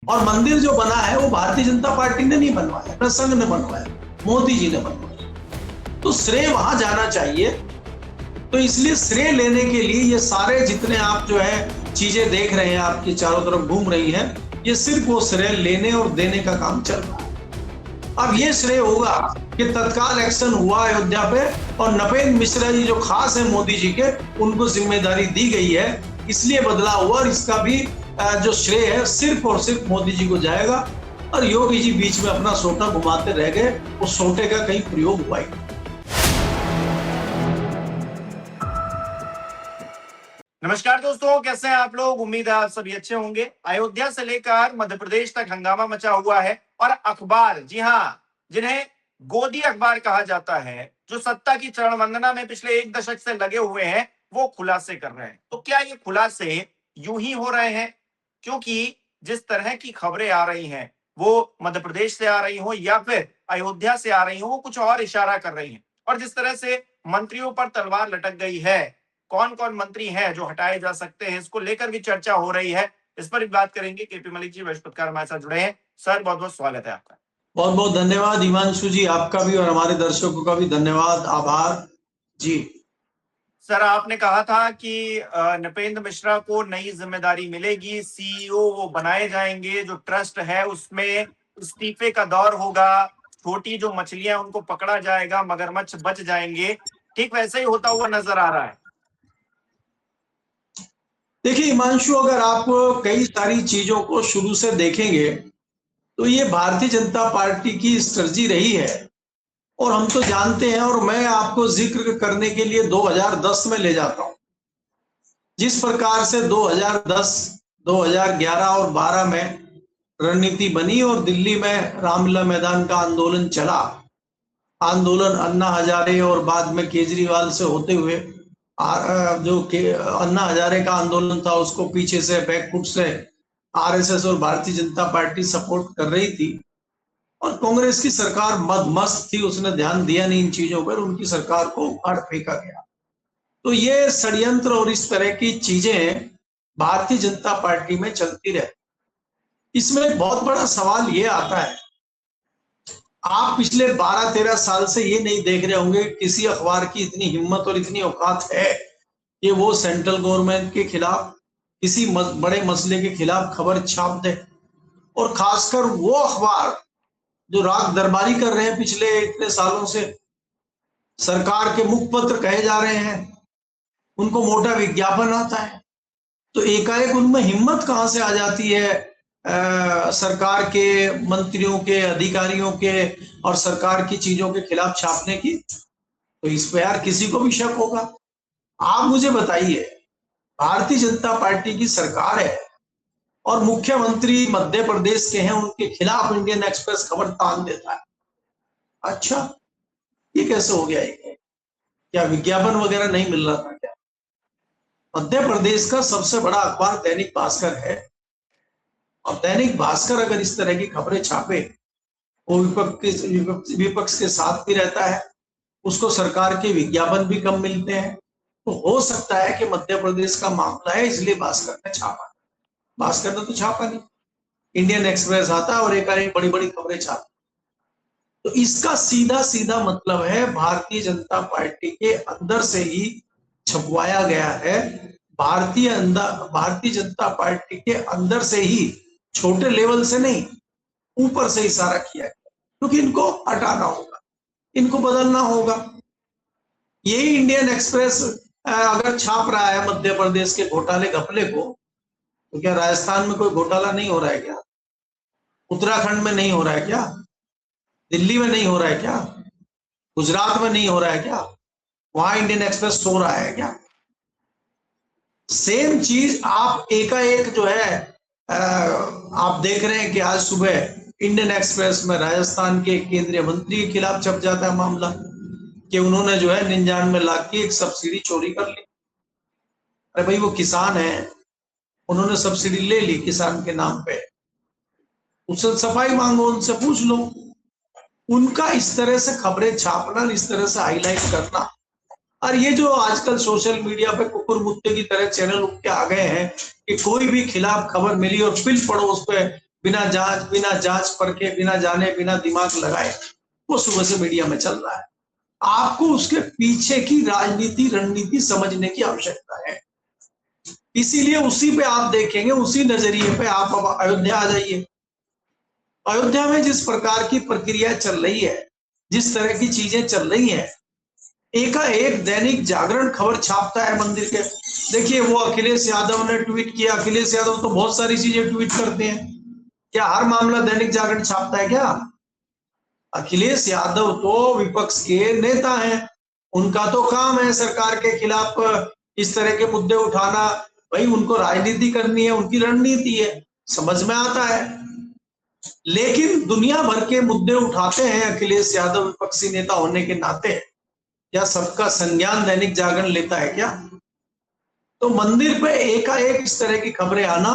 और मंदिर जो बना है वो भारतीय जनता पार्टी ने नहीं बनवाया, अपना संघ ने बनवाया, मोदी जी ने बनवाया। तो श्रेय वहां जाना चाहिए। तो इसलिए श्रेय लेने के लिए ये सारे जितने आप जो है चीजें देख रहे हैं, आपकी चारों तरफ घूम रही हैं, ये सिर्फ वो श्रेय लेने और देने का काम चल रहा है। अब ये श्रेय होगा कि तत्काल एक्शन हुआ अयोध्या पे और नपेंद्र मिश्रा जी जो खास है मोदी जी के, उनको जिम्मेदारी दी गई है, इसलिए बदलाव हुआ। और इसका भी जो श्रेय है सिर्फ और सिर्फ मोदी जी को जाएगा। और योगी जी बीच में अपना सोटा घुमाते रह गए, उस सोटे का कहीं प्रयोग हुआ ही। नमस्कार दोस्तों, कैसे हैं आप लोग? उम्मीद है आप सभी अच्छे होंगे। अयोध्या से लेकर मध्य प्रदेश तक हंगामा मचा हुआ है और अखबार, जी हाँ, जिन्हें गोदी अखबार कहा जाता है, जो सत्ता की चरण वंदना में पिछले 1 दशक से लगे हुए हैं, वो खुलासे कर रहे हैं। तो क्या ये खुलासे यूं ही हो रहे हैं क्योंकि जिस तरह की खबरें आ रही हैं वो मध्य प्रदेश से आ रही हो या फिर अयोध्या से आ रही हो, वो कुछ और इशारा कर रही हैं। और जिस तरह से मंत्रियों पर तलवार लटक गई है, कौन कौन मंत्री हैं जो हटाए जा सकते हैं, इसको लेकर भी चर्चा हो रही है। इस पर भी बात करेंगे। केपी मलिक जी वरिष्ठ पत्रकार हमारे साथ जुड़े हैं। सर, बहुत बहुत स्वागत है आपका। बहुत बहुत धन्यवाद हिमांशु जी, आपका भी और हमारे दर्शकों का भी धन्यवाद, आभार जी। सर, आपने कहा था कि नपेंद्र मिश्रा को नई जिम्मेदारी मिलेगी, सीईओ वो बनाए जाएंगे, जो ट्रस्ट है उसमें इस्तीफे का दौर होगा, छोटी जो मछलियां उनको पकड़ा जाएगा, मगरमच्छ बच जाएंगे। ठीक वैसे ही होता हुआ नजर आ रहा है। देखिए हिमांशु, अगर आप कई सारी चीजों को शुरू से देखेंगे तो ये भारतीय जनता पार्टी की स्ट्रेटजी रही है। और हम तो जानते हैं, और मैं आपको जिक्र करने के लिए 2010 में ले जाता हूं। जिस प्रकार से 2010, 2011 और 12 में रणनीति बनी और दिल्ली में रामलीला मैदान का आंदोलन चला, आंदोलन अन्ना हजारे और बाद में केजरीवाल से होते हुए जो अन्ना हजारे का आंदोलन था उसको पीछे से बैकफुट से आरएसएस और भारतीय जनता पार्टी सपोर्ट कर रही थी। और कांग्रेस की सरकार मदमस्त थी, उसने ध्यान दिया नहीं इन चीजों पर, उनकी सरकार को उखाड़ फेंका गया। तो ये षड्यंत्र और इस तरह की चीजें भारतीय जनता पार्टी में चलती रहती। इसमें एक बहुत बड़ा सवाल ये आता है, आप पिछले 12-13 साल से ये नहीं देख रहे होंगे किसी अखबार की इतनी हिम्मत और इतनी औकात है कि वो सेंट्रल गवर्नमेंट के खिलाफ किसी बड़े मसले के खिलाफ खबर छाप दे। और खासकर वो अखबार जो राग दरबारी कर रहे हैं पिछले इतने सालों से, सरकार के मुखपत्र कहे जा रहे हैं, उनको मोटा विज्ञापन आता है। तो एकाएक उनमें हिम्मत कहां से आ जाती है सरकार के मंत्रियों के, अधिकारियों के और सरकार की चीजों के खिलाफ छापने की? तो इस पर यार किसी को भी शक होगा। आप मुझे बताइए, भारतीय जनता पार्टी की सरकार है और मुख्यमंत्री मध्य प्रदेश के हैं, उनके खिलाफ इंडियन एक्सप्रेस खबर तान देता है। अच्छा, ये कैसे हो गया? ये क्या विज्ञापन वगैरह नहीं मिल रहा था क्या? मध्य प्रदेश का सबसे बड़ा अखबार दैनिक भास्कर है, और दैनिक भास्कर अगर इस तरह की खबरें छापे, वो विपक्ष के साथ भी रहता है, उसको सरकार के विज्ञापन भी कम मिलते हैं, तो हो सकता है कि मध्य प्रदेश का मामला है इसलिए भास्कर ने छापा। भास्कर ने तो छापा नहीं, इंडियन एक्सप्रेस आता है और एक बड़ी बड़ी खबरें छापा। तो इसका सीधा सीधा मतलब है भारतीय जनता पार्टी के अंदर से ही छपवाया गया है। भारतीय जनता पार्टी के अंदर से ही, छोटे लेवल से नहीं, ऊपर से इशारा किया गया, क्योंकि इनको हटाना होगा, इनको बदलना होगा। यही इंडियन एक्सप्रेस अगर छाप रहा है मध्य प्रदेश के घोटाले घपले को, तो क्या राजस्थान में कोई घोटाला नहीं हो रहा है क्या? उत्तराखंड में नहीं हो रहा है क्या? दिल्ली में नहीं हो रहा है क्या? गुजरात में नहीं हो रहा है क्या? वहां इंडियन एक्सप्रेस सो रहा है क्या? सेम चीज आप एकाएक जो है आप देख रहे हैं कि आज सुबह इंडियन एक्सप्रेस में राजस्थान के केंद्रीय मंत्री के खिलाफ छप जाता है मामला कि उन्होंने जो है 99 लाख की एक सब्सिडी चोरी कर ली। अरे भाई, वो किसान है, उन्होंने सब्सिडी ले ली किसान के नाम पे, उससे सफाई मांगो, उनसे पूछ लो। उनका इस तरह से खबरें छापना, इस तरह से हाईलाइट करना, और ये जो आजकल सोशल मीडिया पे कुकुर मुत्ते की तरह चैनल उठ के आ गए हैं कि कोई भी खिलाफ खबर मिली और फिल पड़ो उस पर बिना जांच परखे, बिना जाने, बिना दिमाग लगाए वो सुबह से मीडिया में चल रहा है। आपको उसके पीछे की राजनीति, रणनीति समझने की आवश्यकता है। इसीलिए उसी पे आप देखेंगे, उसी नजरिए पे आप अब अयोध्या आ जाइए। अयोध्या में जिस प्रकार की प्रक्रिया चल रही है, जिस तरह की चीजें चल रही हैं, एकाएक दैनिक जागरण खबर छापता है मंदिर के। देखिए वो अखिलेश यादव ने ट्वीट किया। अखिलेश यादव तो बहुत सारी चीजें ट्वीट करते हैं, क्या हर मामला दैनिक जागरण छापता है क्या? अखिलेश यादव तो विपक्ष के नेता हैं, उनका तो काम है सरकार के खिलाफ इस तरह के मुद्दे उठाना। भाई उनको राजनीति करनी है, उनकी रणनीति है, समझ में आता है। लेकिन दुनिया भर के मुद्दे उठाते हैं अखिलेश यादव विपक्षी नेता होने के नाते। क्या सबका संज्ञान दैनिक जागरण लेता है क्या? तो मंदिर पे एकाएक इस तरह की खबरें आना,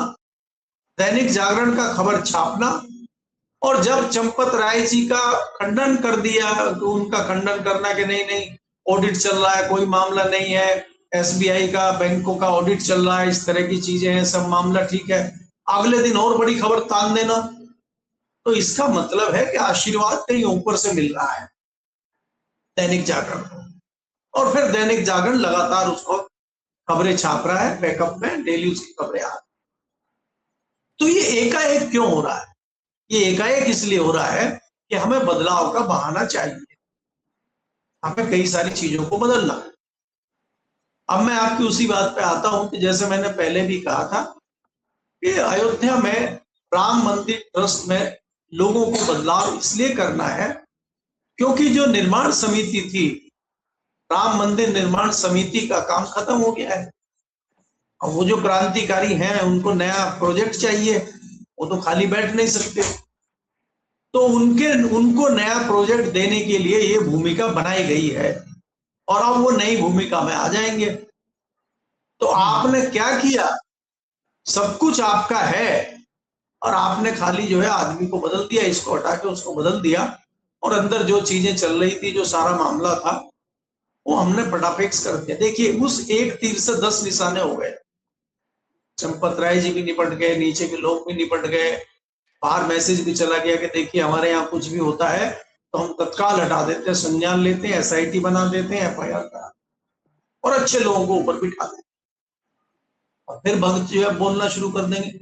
दैनिक जागरण का खबर छापना, और जब चंपत राय जी का खंडन कर दिया तो उनका खंडन करना कि नहीं नहीं ऑडिट चल रहा है, कोई मामला नहीं है, एसबीआई का, बैंकों का ऑडिट चल रहा है, इस तरह की चीजें हैं, सब मामला ठीक है, अगले दिन और बड़ी खबर तान देना। तो इसका मतलब है कि आशीर्वाद कहीं ऊपर से मिल रहा है दैनिक जागरण को, और फिर दैनिक जागरण लगातार उसको खबरें छाप रहा है, बैकअप में डेली उसकी खबरें आ रही। तो ये एकाएक क्यों हो रहा है? ये एकाएक इसलिए हो रहा है कि हमें बदलाव का बहाना चाहिए, हमें कई सारी चीजों को बदलना है। अब मैं आपकी उसी बात पे आता हूं कि जैसे मैंने पहले भी कहा था कि अयोध्या में राम मंदिर ट्रस्ट में लोगों को बदलाव इसलिए करना है क्योंकि जो निर्माण समिति थी, राम मंदिर निर्माण समिति का काम खत्म हो गया है। और वो जो क्रांतिकारी हैं उनको नया प्रोजेक्ट चाहिए, वो तो खाली बैठ नहीं सकते। तो उनको नया प्रोजेक्ट देने के लिए ये भूमिका बनाई गई है, और अब वो नई भूमिका में आ जाएंगे। तो आपने क्या किया? सब कुछ आपका है और आपने खाली जो है आदमी को बदल दिया, इसको हटा के उसको बदल दिया, और अंदर जो चीजें चल रही थी, जो सारा मामला था, वो हमने पटाफिक्स कर दिया। देखिए उस एक तीर से 10 निशाने हो गए। चंपत राय जी भी निपट गए, नीचे के लोग भी निपट गए, बाहर मैसेज भी चला गया कि देखिए हमारे यहाँ कुछ भी होता है तो हम तत्काल हटा देते हैं, संज्ञान लेते हैं, एसआईटी बना देते हैं, एफआईआर करा, और अच्छे लोगों को ऊपर बिठा देते हैं। और फिर भक्त जो है बोलना शुरू कर देंगे।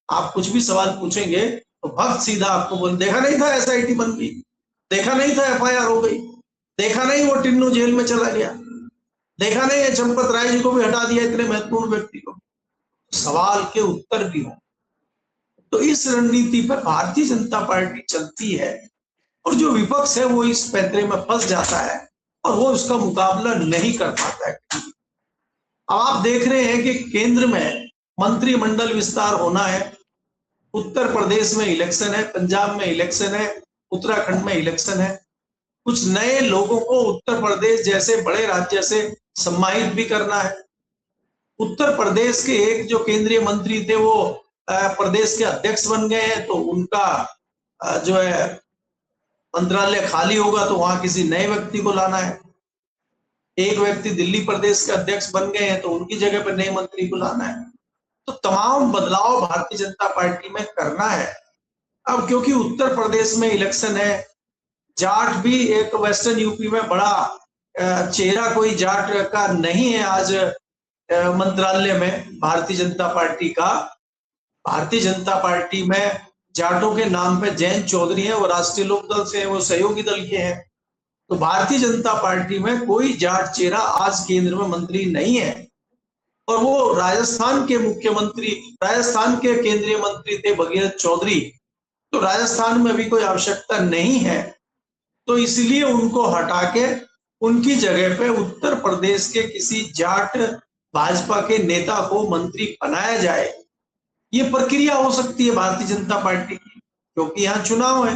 आप कुछ भी सवाल पूछेंगे तो भक्त सीधा आपको बोल, देखा नहीं था एसआईटी बन गई, देखा नहीं था एफआईआर हो गई, देखा नहीं वो टिन्नू जेल में चला गया, देखा नहीं है चंपत राय जी को भी हटा दिया, इतने महत्वपूर्ण व्यक्ति को। सवाल के उत्तर भी हो। तो इस रणनीति पर भारतीय जनता पार्टी चलती है, और जो विपक्ष है वो इस पैंतरे में फंस जाता है और वो उसका मुकाबला नहीं कर पाता है। अब आप देख रहे हैं कि केंद्र में मंत्रिमंडल विस्तार होना है, उत्तर प्रदेश में इलेक्शन है, पंजाब में इलेक्शन है, उत्तराखंड में इलेक्शन है। कुछ नए लोगों को उत्तर प्रदेश जैसे बड़े राज्य से सम्मानित भी करना है। उत्तर प्रदेश के एक जो केंद्रीय मंत्री थे वो प्रदेश के अध्यक्ष बन गए हैं, तो उनका जो है मंत्रालय खाली होगा तो वहां किसी नए व्यक्ति को लाना है। एक व्यक्ति दिल्ली प्रदेश के अध्यक्ष बन गए हैं तो उनकी जगह पर नए मंत्री को लाना है। तो तमाम बदलाव भारतीय जनता पार्टी में करना है। अब क्योंकि उत्तर प्रदेश में इलेक्शन है, जाट भी एक वेस्टर्न यूपी में बड़ा चेहरा कोई जाट का नहीं है आज मंत्रालय में भारतीय जनता पार्टी का। भारतीय जनता पार्टी में जाटों के नाम पे जयंत चौधरी है, वो राष्ट्रीय लोकदल से है, वो सहयोगी दल के हैं। तो भारतीय जनता पार्टी में कोई जाट चेहरा आज केंद्र में मंत्री नहीं है, और वो राजस्थान के मुख्यमंत्री, राजस्थान के केंद्रीय मंत्री थे भगीरथ चौधरी, तो राजस्थान में भी कोई आवश्यकता नहीं है। तो इसलिए उनको हटा के उनकी जगह पे उत्तर प्रदेश के किसी जाट भाजपा के नेता को मंत्री बनाया जाए। ये प्रक्रिया हो सकती है भारतीय जनता पार्टी की, क्योंकि यहाँ चुनाव है।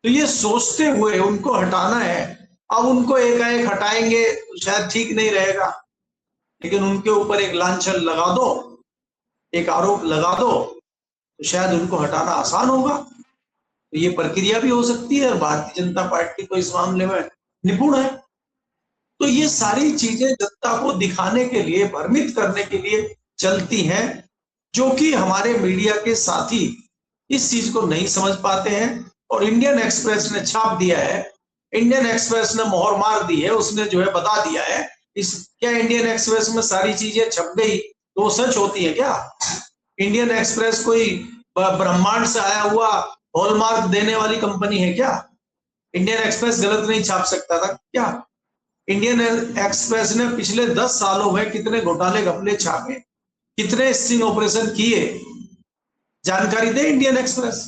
तो ये सोचते हुए उनको हटाना है। अब उनको एकाएक हटाएंगे तो शायद ठीक नहीं रहेगा, लेकिन उनके ऊपर एक लांछन लगा दो, एक आरोप लगा दो, तो शायद उनको हटाना आसान होगा। तो ये प्रक्रिया भी हो सकती है, और भारतीय जनता पार्टी तो इस मामले में निपुण है। तो ये सारी चीजें जनता को दिखाने के लिए, भ्रमित करने के लिए चलती हैं, जो कि हमारे मीडिया के साथी इस चीज को नहीं समझ पाते हैं। और इंडियन एक्सप्रेस ने छाप दिया है, इंडियन एक्सप्रेस ने मोहर मार दी है, उसने जो है बता दिया है। इस क्या इंडियन एक्सप्रेस में सारी चीजें छप गई तो वो सच होती है क्या? इंडियन एक्सप्रेस कोई ब्रह्मांड से आया हुआ हॉलमार्क देने वाली कंपनी है क्या? इंडियन एक्सप्रेस गलत नहीं छाप सकता था क्या? इंडियन एक्सप्रेस ने पिछले 10 सालों में कितने घोटाले घपले छापे, कितने स्टिंग ऑपरेशन किए, जानकारी दे इंडियन एक्सप्रेस।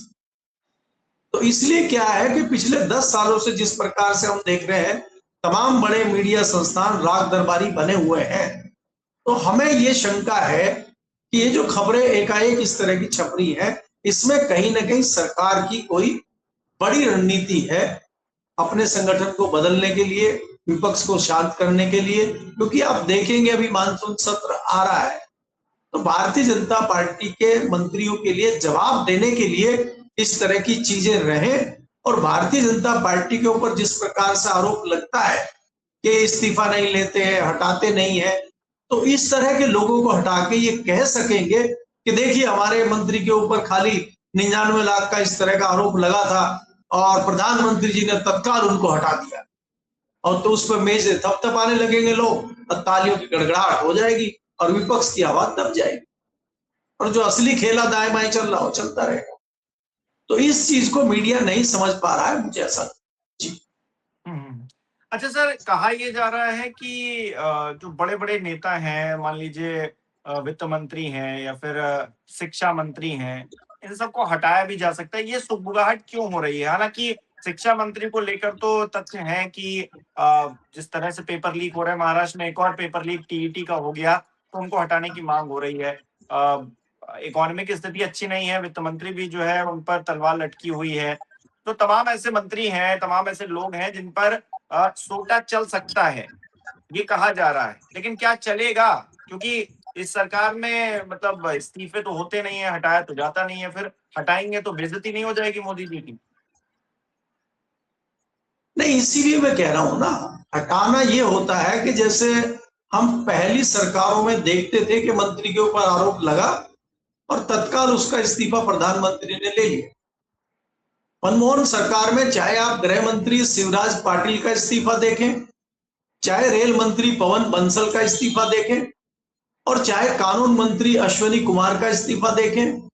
तो इसलिए क्या है कि पिछले 10 सालों से जिस प्रकार से हम देख रहे हैं तमाम बड़े मीडिया संस्थान राग दरबारी बने हुए हैं, तो हमें ये शंका है कि ये जो खबरें एकाएक इस तरह की छप रही है, इसमें कहीं ना कहीं सरकार की कोई बड़ी रणनीति है अपने संगठन को बदलने के लिए, विपक्ष को शांत करने के लिए। क्योंकि आप देखेंगे अभी मानसून सत्र आ रहा है, तो भारतीय जनता पार्टी के मंत्रियों के लिए जवाब देने के लिए इस तरह की चीजें रहे। और भारतीय जनता पार्टी के ऊपर जिस प्रकार से आरोप लगता है कि इस्तीफा नहीं लेते हैं, हटाते नहीं है, तो इस तरह के लोगों को हटा के ये कह सकेंगे कि देखिए हमारे मंत्री के ऊपर खाली 99 लाख का इस तरह का आरोप लगा था और प्रधानमंत्री जी ने तत्काल उनको हटा दिया, और तो उस पर मेज थपथपाने लगेंगे लोग, तालियों की गड़गड़ाहट हो जाएगी और विपक्ष की आवाज दब जाएगी, और जो असली खेला दाएं बाएं चल रहा हो चलता रहेगा। तो इस चीज को मीडिया नहीं समझ पा रहा है, मुझे ऐसा जी। अच्छा सर, कहा यह जा रहा है कि जो बड़े बड़े नेता हैं, मान लीजिए वित्त मंत्री हैं या फिर शिक्षा मंत्री हैं, इन सबको हटाया भी जा सकता है। ये सुगबुगाहट क्यों हो रही है? हालांकि शिक्षा मंत्री को लेकर तो तथ्य है कि जिस तरह से पेपर लीक हो रहा है, महाराष्ट्र में एक और पेपर लीक टीईटी का हो गया, तो उनको हटाने की मांग हो रही है। इकोनॉमी की स्थिति अच्छी नहीं है, वित्त मंत्री भी जो है उन पर तलवार लटकी हुई है। तो तमाम ऐसे मंत्री हैं, तमाम ऐसे लोग हैं जिन पर सोटा चल सकता है, ये कहा जा रहा है। लेकिन क्या चलेगा? क्योंकि इस सरकार में मतलब इस्तीफे तो होते नहीं है, हटाया तो जाता नहीं है, फिर हटाएंगे तो बेइज्जती नहीं हो जाएगी मोदी जी की? नहीं, इसीलिए मैं कह रहा हूं ना, हटाना ये होता है कि जैसे हम पहली सरकारों में देखते थे कि मंत्री के ऊपर आरोप लगा और तत्काल उसका इस्तीफा प्रधानमंत्री ने ले लिया। मनमोहन सरकार में चाहे आप गृह मंत्री शिवराज पाटिल का इस्तीफा देखें, चाहे रेल मंत्री पवन बंसल का इस्तीफा देखें, और चाहे कानून मंत्री अश्विनी कुमार का इस्तीफा देखें,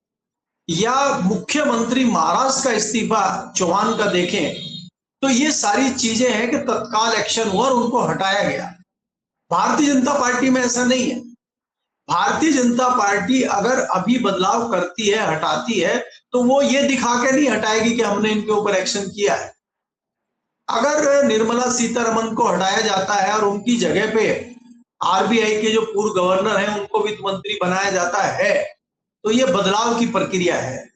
या मुख्यमंत्री महाराष्ट्र का इस्तीफा चौहान का देखें, तो ये सारी चीजें हैं कि तत्काल एक्शन हुआ और उनको हटाया गया। भारतीय जनता पार्टी में ऐसा नहीं है। भारतीय जनता पार्टी अगर अभी बदलाव करती है, हटाती है, तो वो ये दिखा के नहीं हटाएगी कि हमने इनके ऊपर एक्शन किया है। अगर निर्मला सीतारमण को हटाया जाता है और उनकी जगह पे आरबीआई के जो पूर्व गवर्नर हैं उनको वित्त मंत्री बनाया जाता है, तो ये बदलाव की प्रक्रिया है।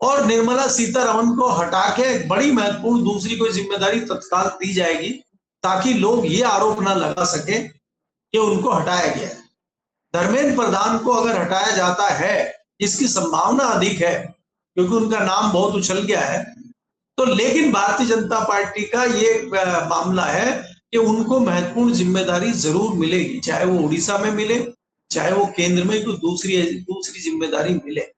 और निर्मला सीतारमण को हटा के बड़ी महत्वपूर्ण दूसरी कोई जिम्मेदारी तत्काल दी जाएगी, ताकि लोग ये आरोप ना लगा सके कि उनको हटाया गया है। धर्मेंद्र प्रधान को अगर हटाया जाता है, इसकी संभावना अधिक है क्योंकि उनका नाम बहुत उछल गया है, तो लेकिन भारतीय जनता पार्टी का ये मामला है कि उनको महत्वपूर्ण जिम्मेदारी जरूर मिलेगी, चाहे वो उड़ीसा में मिले, चाहे वो केंद्र में कोई दूसरी जिम्मेदारी मिले।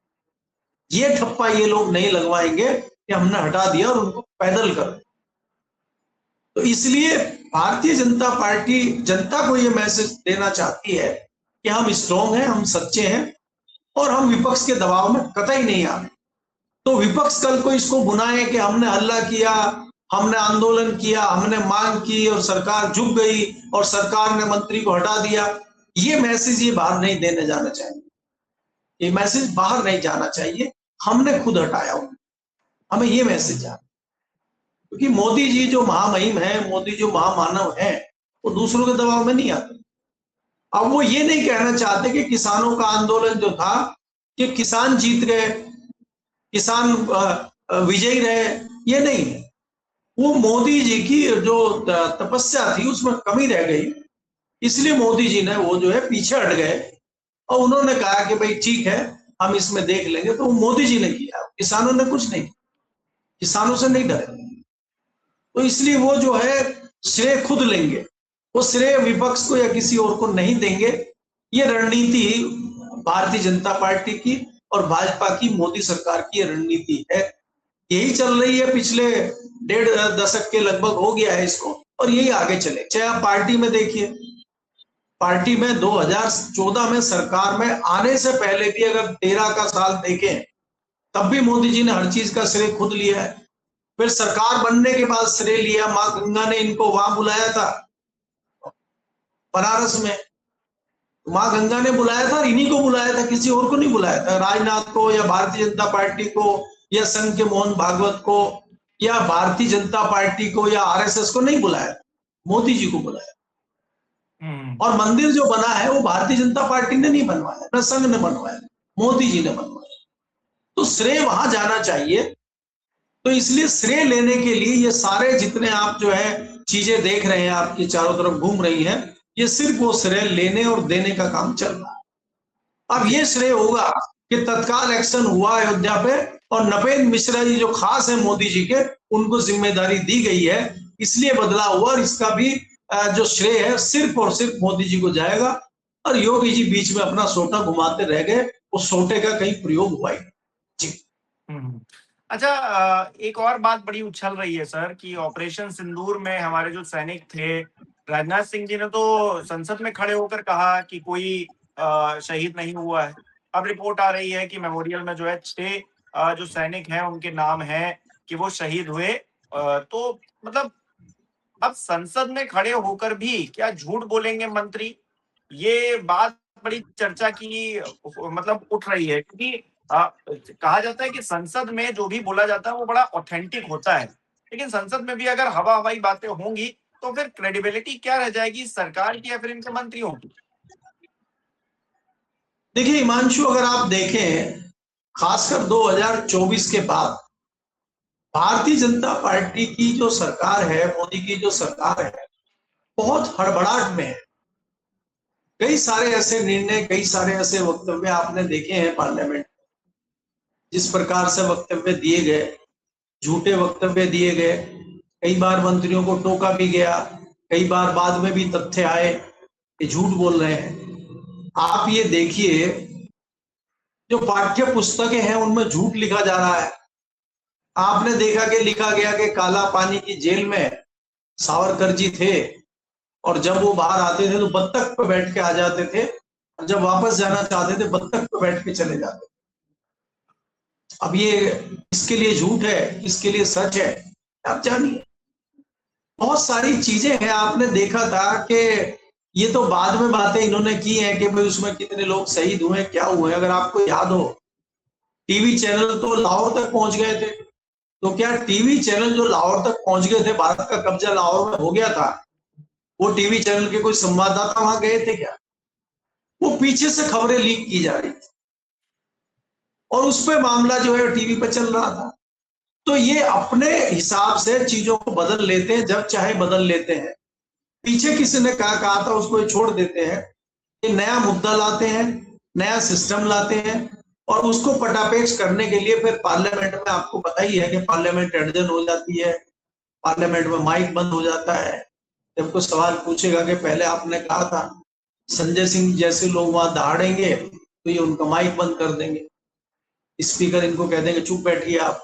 ये ठप्पा ये लोग नहीं लगवाएंगे कि हमने हटा दिया और उनको पैदल कर। तो इसलिए भारतीय जनता पार्टी जनता को ये मैसेज देना चाहती है कि हम स्ट्रांग हैं, हम सच्चे हैं और हम विपक्ष के दबाव में कतई नहीं आ रहे। तो विपक्ष कल को इसको बुनाए कि हमने हल्ला किया, हमने आंदोलन किया, हमने मांग की और सरकार झुक गई और सरकार ने मंत्री को हटा दिया, ये मैसेज ये बाहर नहीं देने जाना चाहिए। ये मैसेज बाहर नहीं जाना चाहिए, हमने खुद हटाया उन्हें, हमें ये मैसेज जाना। क्योंकि मोदी जी जो महामहिम है, मोदी जो महामानव है, वो दूसरों के दबाव में नहीं आते। अब वो ये नहीं कहना चाहते कि किसानों का आंदोलन जो था कि किसान जीत गए, किसान विजयी रहे, ये नहीं है। वो मोदी जी की जो तपस्या थी उसमें कमी रह गई, इसलिए मोदी जी ने वो जो है पीछे हट गए और उन्होंने कहा कि भाई ठीक है हम इसमें देख लेंगे। तो वो मोदी जी ने किया, किसानों ने कुछ नहीं, किसानों से नहीं डरे। तो इसलिए वो जो है श्रेय खुद लेंगे, वो श्रेय विपक्ष को या किसी और को नहीं देंगे। ये रणनीति भारतीय जनता पार्टी की और भाजपा की मोदी सरकार की रणनीति है। यही चल रही है, पिछले 1.5 दशक के लगभग हो गया है इसको, और यही आगे चले। चाहे आप पार्टी में देखिए, पार्टी में 2014 में सरकार में आने से पहले भी अगर 13 का साल देखें, तब भी मोदी जी ने हर चीज का श्रेय खुद लिया है। फिर सरकार बनने के बाद श्रेय लिया, मां गंगा ने इनको वहां बुलाया था बनारस में, मां गंगा ने बुलाया था और इन्हीं को बुलाया था, किसी और को नहीं बुलाया था। राजनाथ को या भारतीय जनता पार्टी को या संघ के मोहन भागवत को या भारतीय जनता पार्टी को या आरएसएस को नहीं बुलाया, मोदी जी को बुलाया। और मंदिर जो बना है वो भारतीय जनता पार्टी ने नहीं बनवाया, न संघ ने बनवाया, मोदी जी ने बनवाया। तो श्रेय वहां जाना चाहिए। तो इसलिए श्रेय लेने के लिए ये सारे जितने आप जो है चीजें देख रहे हैं, आपकी चारों तरफ घूम रही हैं, ये सिर्फ वो श्रेय लेने और देने का काम चल रहा है। अब ये श्रेय होगा कि तत्काल एक्शन हुआ अयोध्या पे, और नपेंद्र मिश्रा जी जो खास है मोदी जी के, उनको जिम्मेदारी दी गई है, इसलिए बदलाव हुआ। और इसका भी जो श्रेय है सिर्फ और सिर्फ मोदी जी को जाएगा। और योगी जी बीच में अपना सोटा घुमाते रह गए, उस सोटे का कहीं प्रयोग हुआ ही जी। अच्छा, एक और बात बड़ी उछल रही है सर कि ऑपरेशन सिंदूर में हमारे जो सैनिक थे, राजनाथ सिंह जी ने तो संसद में खड़े होकर कहा कि कोई शहीद नहीं हुआ है। अब रिपोर्ट आ रही है कि मेमोरियल में जो है 6 जो सैनिक हैं उनके नाम है कि वो शहीद हुए। तो मतलब अब संसद में खड़े होकर भी क्या झूठ बोलेंगे मंत्री? ये बात बड़ी चर्चा की मतलब उठ रही है, क्योंकि कहा जाता है कि संसद में जो भी बोला जाता है वो बड़ा ऑथेंटिक होता है, लेकिन संसद में भी अगर हवा हवाई बातें होंगी तो फिर क्रेडिबिलिटी क्या रह जाएगी सरकार की या फिर इनके मंत्रियों की? देखिए हिमांशु, अगर आप देखें खासकर 2024 के बाद भारतीय जनता पार्टी की जो सरकार है, मोदी की जो सरकार है, बहुत हड़बड़ाहट में है। कई सारे ऐसे निर्णय, कई सारे ऐसे वक्तव्य आपने देखे हैं पार्लियामेंट, जिस प्रकार से वक्तव्य दिए गए, झूठे वक्तव्य दिए गए, कई बार मंत्रियों को टोका भी गया, कई बार बाद में भी तथ्य आए कि झूठ बोल रहे हैं। आप ये देखिए, जो पाठ्य पुस्तकें हैं उनमें झूठ लिखा जा रहा है। आपने देखा कि लिखा गया कि काला पानी की जेल में सावरकर जी थे, और जब वो बाहर आते थे तो बत्तख पे बैठ के आ जाते थे, और जब वापस जाना चाहते थे बत्तख पे बैठ के चले जाते। अब ये इसके लिए झूठ है, इसके लिए सच है, आप जानिए। बहुत सारी चीजें हैं। आपने देखा था कि ये तो बाद में बातें इन्होंने की हैं कि भाई उसमें कितने लोग शहीद हुए, क्या हुए। अगर आपको याद हो, टीवी चैनल तो लाहौर तक पहुंच गए थे। तो क्या टीवी चैनल जो लाहौर तक पहुंच गए थे, भारत का कब्जा लाहौर में हो गया था, वो टीवी चैनल के कोई संवाददाता वहां गए थे क्या? वो पीछे से खबरें लीक की जा रही थी और उस पे मामला जो है टीवी पे चल रहा था। तो ये अपने हिसाब से चीजों को बदल लेते हैं, जब चाहे बदल लेते हैं। पीछे किसी ने क्या कहा था उसको छोड़ देते हैं, ये नया मुद्दा लाते हैं, नया सिस्टम लाते हैं, और उसको पटापेश करने के लिए फिर पार्लियामेंट में, आपको पता ही है कि पार्लियामेंट एडजर्न हो जाती है, पार्लियामेंट में माइक बंद हो जाता है। जब कोई सवाल पूछेगा कि पहले आपने कहा था संजय सिंह जैसे लोग वहां दहाड़ेंगे, तो ये उनका माइक बंद कर देंगे, स्पीकर इनको कह देंगे चुप बैठिए आप।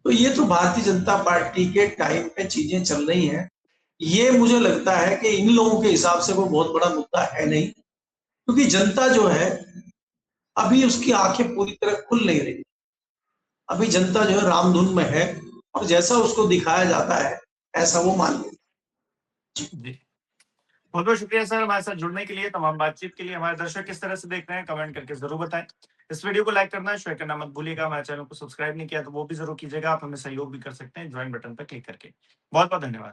तो ये तो भारतीय जनता पार्टी के टाइम पे चीजें चल रही हैं। ये मुझे लगता है कि इन लोगों के हिसाब से कोई बहुत बड़ा मुद्दा है नहीं, क्योंकि जनता जो है अभी उसकी आंखें पूरी तरह खुल नहीं रही। अभी जनता जो है रामधुन में है, और जैसा उसको दिखाया जाता है ऐसा वो मान लेती। बहुत बहुत शुक्रिया सर हमारे साथ जुड़ने के लिए, तमाम बातचीत के लिए। हमारे दर्शक किस तरह से देख रहे हैं कमेंट करके जरूर बताएं। इस वीडियो को लाइक करना, शेयर करना मत भूलिएगा। हमारे चैनल को सब्सक्राइब नहीं किया तो वो भी जरूर कीजिएगा। आप हमें सहयोग भी कर सकते हैं ज्वाइन बटन पर क्लिक करके। बहुत बहुत धन्यवाद।